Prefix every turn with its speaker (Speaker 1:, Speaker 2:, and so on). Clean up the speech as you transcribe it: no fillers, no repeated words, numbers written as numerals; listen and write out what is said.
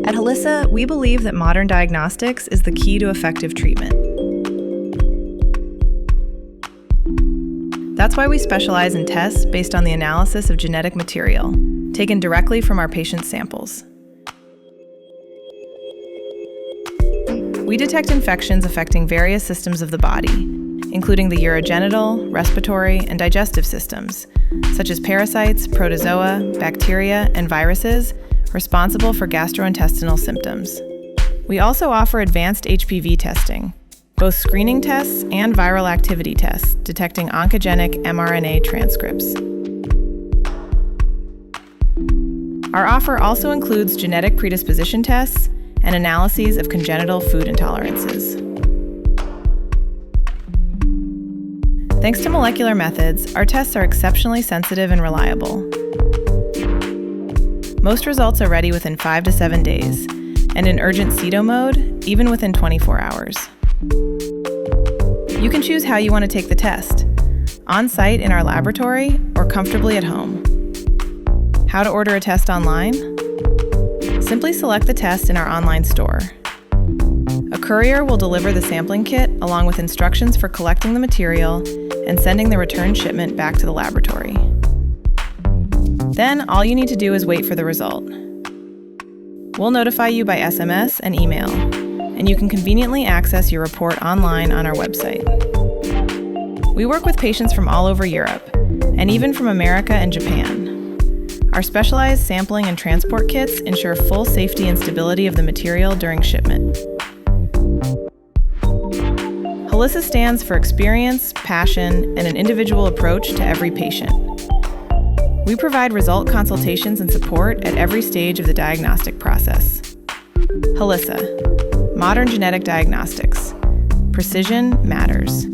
Speaker 1: At Helisa, we believe that modern diagnostics is the key to effective treatment. That's why we specialize in tests based on the analysis of genetic material, taken directly from our patients' samples. We detect infections affecting various systems of the body, including the urogenital, respiratory, and digestive systems, such as parasites, protozoa, bacteria, and viruses, responsible for gastrointestinal symptoms. We also offer advanced HPV testing, both screening tests and viral activity tests detecting oncogenic mRNA transcripts. Our offer also includes genetic predisposition tests and analyses of congenital food intolerances. Thanks to molecular methods, our tests are exceptionally sensitive and reliable. Most results are ready within 5 to 7 days, and in urgent CITO mode, even within 24 hours. You can choose how you want to take the test, on-site in our laboratory or comfortably at home. How to order a test online? Simply select the test in our online store. A courier will deliver the sampling kit along with instructions for collecting the material and sending the return shipment back to the laboratory. Then all you need to do is wait for the result. We'll notify you by SMS and email, and you can conveniently access your report online on our website. We work with patients from all over Europe, and even from America and Japan. Our specialized sampling and transport kits ensure full safety and stability of the material during shipment. Helisa stands for experience, passion, and an individual approach to every patient. We provide result consultations and support at every stage of the diagnostic process. Helisa, modern genetic diagnostics. Precision matters.